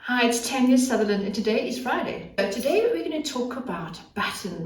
Hi, it's Tania Sutherland and today is Friday. So today we're going to talk about buttons.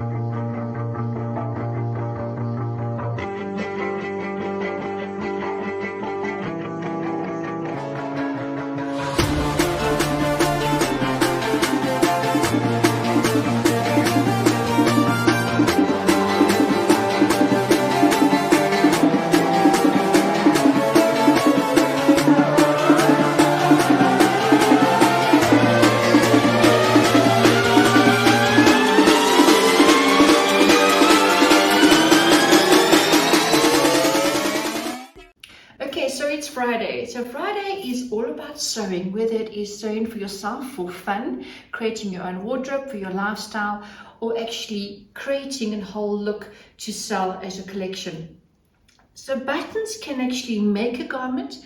Okay, so it's Friday. So Friday is all about sewing, whether it is sewing for yourself for fun, creating your own wardrobe for your lifestyle, or actually creating a whole look to sell as a collection. So buttons can actually make a garment,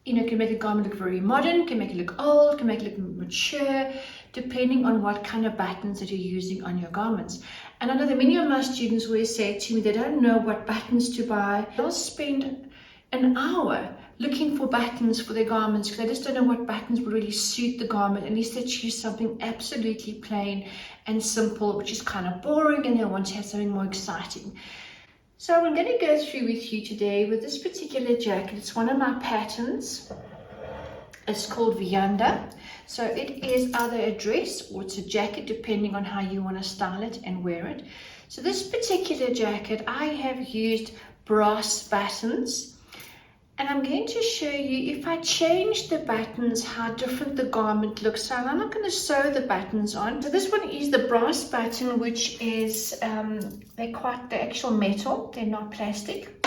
can make a garment look very modern, can make it look old, can make it look mature, depending on what kind of buttons that you're using on your garments. And I know that many of my students always say to me they don't know what buttons to buy. They'll spend an hour looking for buttons for their garments because they just don't know what buttons will really suit the garment. At least they choose something absolutely plain and simple, which is kind of boring, and they want to have something more exciting. So I'm going to go through with you today with this particular jacket. It's one of my patterns. It's called Vianda. So it is either a dress or it's a jacket, depending on how you want to style it and wear it. So this particular jacket, I have used brass buttons. And I'm going to show you, if I change the buttons, how different the garment looks. So I'm not going to sew the buttons on. So this one is the brass button, which is, they're actual metal. They're not plastic.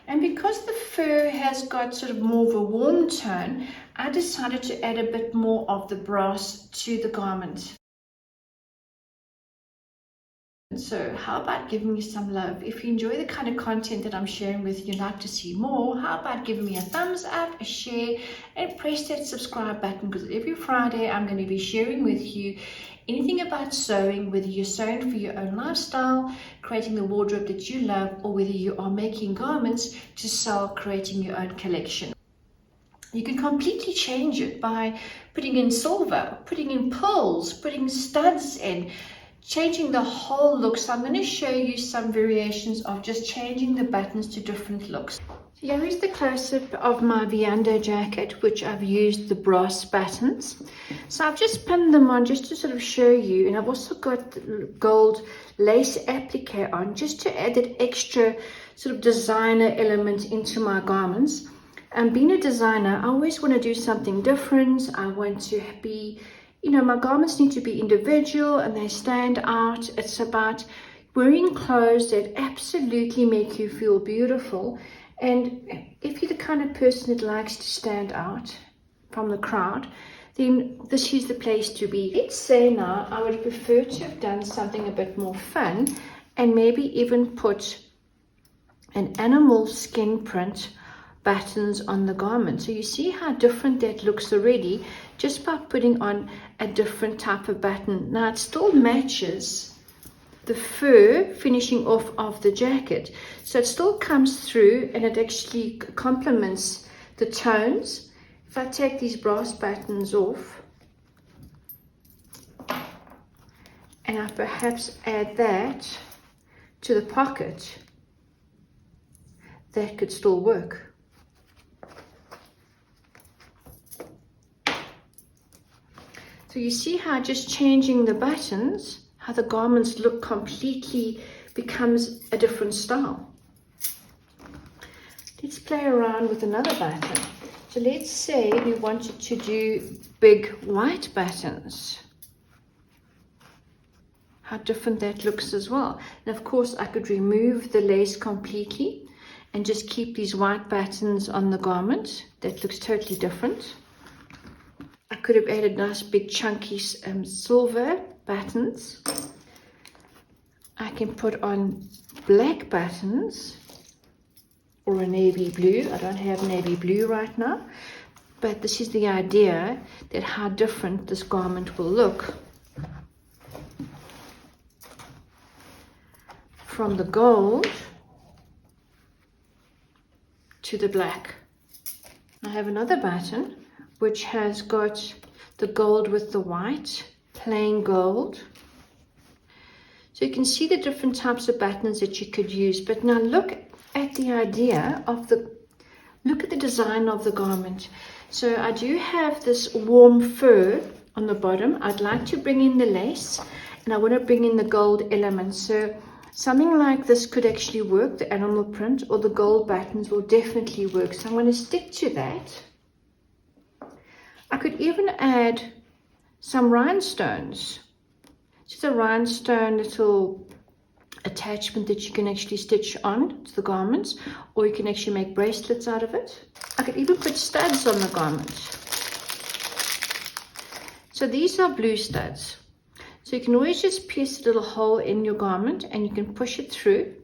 And because the fur has got sort of more of a warm tone, I decided to add a bit more of the brass to the garment. So how about giving me some love? If you enjoy the kind of content that I'm sharing with you, like to see more, how about giving me a thumbs up, a share, and press that subscribe button, because every Friday I'm going to be sharing with you anything about sewing, whether you're sewing for your own lifestyle, creating the wardrobe that you love, or whether you are making garments to sell, creating your own collection. You can completely change it by putting in silver, putting in pearls, putting studs in, changing the whole look. So I'm going to show you some variations of just changing the buttons to different looks. Here is the close-up of my Vianda jacket, which I've used the brass buttons. So I've just pinned them on just to sort of show you, and I've also got gold lace applique on just to add that extra sort of designer element into my garments. And being a designer, I always want to do something different. I want to be, my garments need to be individual and they stand out. It's about wearing clothes that absolutely make you feel beautiful. And if you're the kind of person that likes to stand out from the crowd, then this is the place to be. Let's say now I would prefer to have done something a bit more fun and maybe even put an animal skin print buttons on the garment. So you see how different that looks already just by putting on a different type of button. Now it still matches the fur finishing off of the jacket, so it still comes through and it actually complements the tones. If I take these brass buttons off and I perhaps add that to the pocket, that could still work. So you see how just changing the buttons, how the garments look completely becomes a different style. Let's play around with another button. So let's say we wanted to do big white buttons. How different that looks as well. And of course I could remove the lace completely and just keep these white buttons on the garment. That looks totally different. I could have added nice big chunky silver buttons. I can put on black buttons or a navy blue. I don't have navy blue right now, but this is the idea that how different this garment will look from the gold to the black. I have another button which has got the gold with the white, plain gold. So you can see the different types of buttons that you could use. But now look at the idea of look at the design of the garment. So I do have this warm fur on the bottom. I'd like to bring in the lace, and I want to bring in the gold elements. So something like this could actually work, the animal print, or the gold buttons will definitely work. So I'm going to stick to that. I could even add some rhinestones. Just a rhinestone little attachment that you can actually stitch on to the garments, or you can actually make bracelets out of it. I could even put studs on the garment. So these are blue studs. So you can always just pierce a little hole in your garment and you can push it through.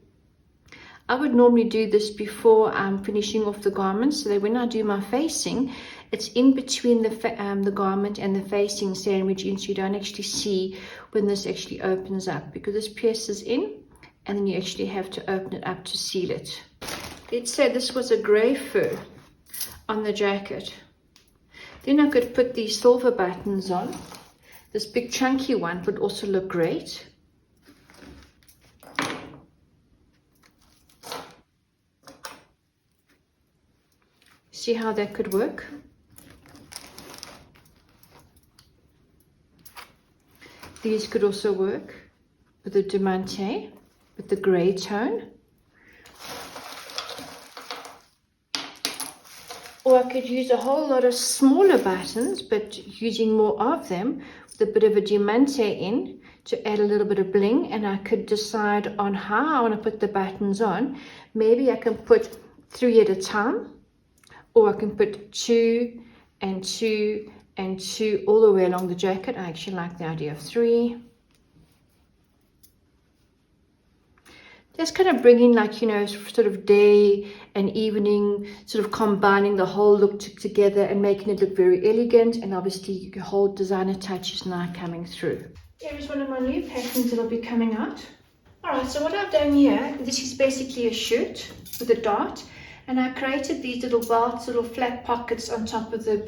I would normally do this before I'm finishing off the garment, so that when I do my facing, it's in between the garment and the facing sandwich in, so you don't actually see when this actually opens up, because this pierces in and then you actually have to open it up to seal it. Let's say this was a grey fur on the jacket. Then I could put these silver buttons on. This big chunky one would also look great. See how that could work? These could also work with the diamanté, with the grey tone. Or I could use a whole lot of smaller buttons, but using more of them with a bit of a diamanté in to add a little bit of bling. And I could decide on how I want to put the buttons on. Maybe I can put 3 at a time, or I can put 2 and 2 and 2 all the way along the jacket. I actually like the idea of 3. Just kind of bringing, like, you know, sort of day and evening, sort of combining the whole look together and making it look very elegant. And obviously your whole designer touch is now coming through. Here is one of my new patterns that will be coming out. Alright, so what I've done here, this is basically a shirt with a dart. And I created these little belts, little flat pockets on top of the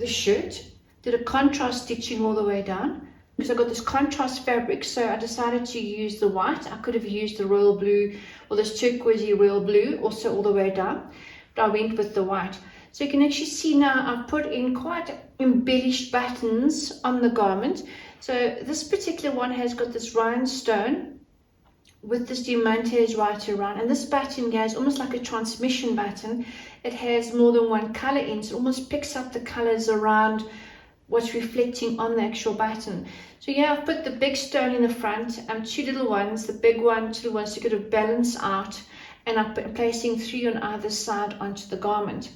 shirt. Did a contrast stitching all the way down, because I got this contrast fabric, so I decided to use the white. I could have used the royal blue or this turquoisey royal blue also all the way down, but I went with the white. So you can actually see now I've put in quite embellished buttons on the garment. So this particular one has got this rhinestone with this diamanté right around, and this button here is almost like a transmission button. It has more than one color in, so it almost picks up the colors around what's reflecting on the actual button. So yeah, I've put the big stone in the front, 2 little ones, the big one, 2 little ones to kind of balance out, and I'm placing 3 on either side onto the garment.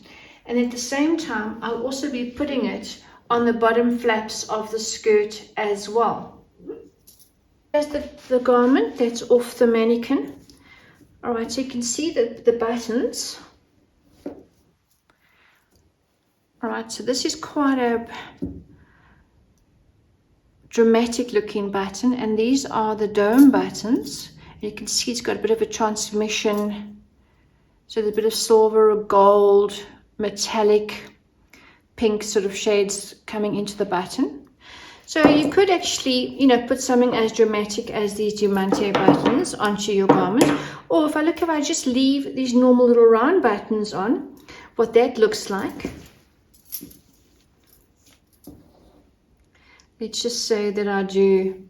And at the same time, I'll also be putting it on the bottom flaps of the skirt as well. There's the garment that's off the mannequin. All right, so you can see the buttons. All right, so this is quite a dramatic looking button, and these are the dome buttons. You can see it's got a bit of a transmission, so there's a bit of silver or gold, metallic, pink sort of shades coming into the button. So you could actually, you know, put something as dramatic as these diamanté buttons onto your garment. Or if I just leave these normal little round buttons on, what that looks like. Let's just say that I do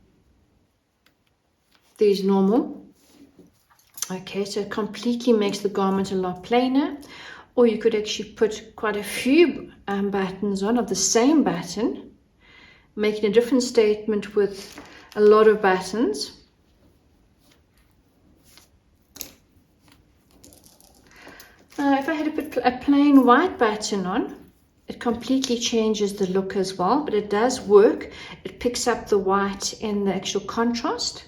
these normal. Okay, so it completely makes the garment a lot plainer. Or you could actually put quite a few buttons on of the same button, making a different statement with a lot of buttons. If I had to put a plain white button on, it completely changes the look as well, but it does work. It picks up the white in the actual contrast.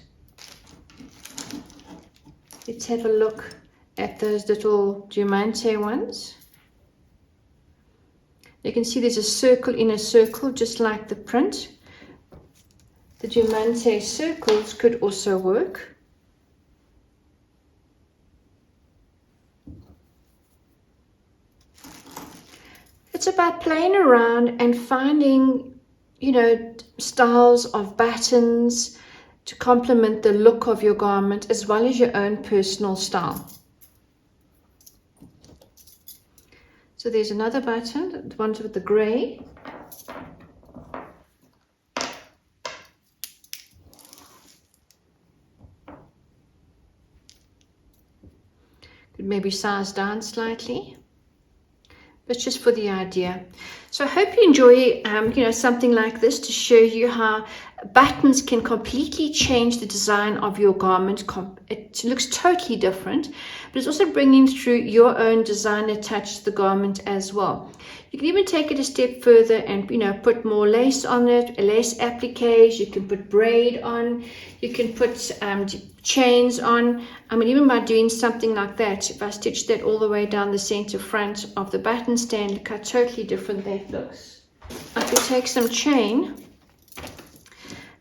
Let's have a look at those little diamanté ones. You can see there's a circle in a circle, just like the print. The diamanté circles could also work. it's about playing around and finding, you know, styles of buttons to complement the look of your garment as well as your own personal style. So there's another button, the ones with the grey. Could maybe size down slightly, but just for the idea. So I hope you enjoy, you know, something like this to show you how buttons can completely change the design of your garment. It looks totally different, but it's also bringing through your own designer touch to the garment as well. You can even take it a step further and, you know, put more lace on it, lace appliques. You can put braid on. You can put chains on. I mean, even by doing something like that, if I stitch that all the way down the center front of the button stand, look how totally different that looks. I could take some chain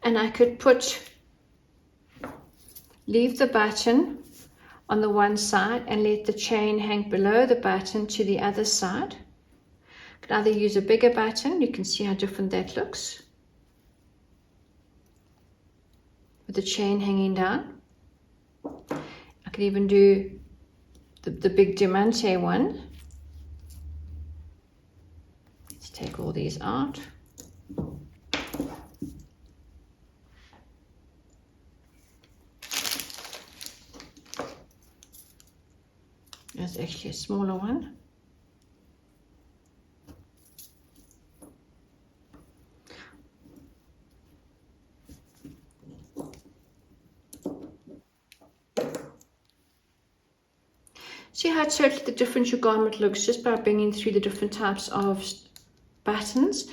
and I could leave the button on the one side and let the chain hang below the button to the other side. I could either use a bigger button, you can see how different that looks, with the chain hanging down. I could even do the big diamante one. Let's take all these out. There's actually a smaller one. See how totally different your garment looks just by bringing through the different types of buttons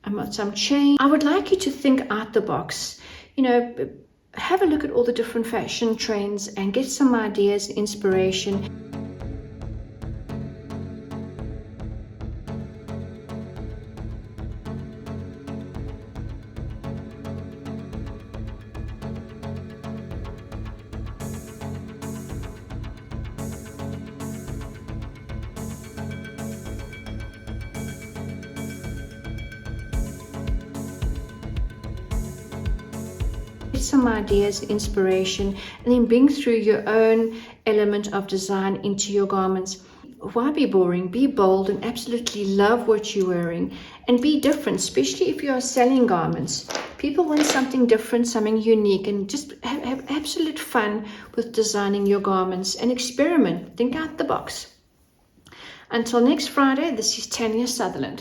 and some chain. I would like you to think out the box. You know, have a look at all the different fashion trends and get some ideas and inspiration. Some ideas, inspiration, and then bring through your own element of design into your garments. Why be boring? Be bold and absolutely love what you're wearing and be different, especially if you are selling garments. People want something different, something unique, and just have absolute fun with designing your garments and experiment. Think out the box. Until next Friday, this is Tania Sutherland.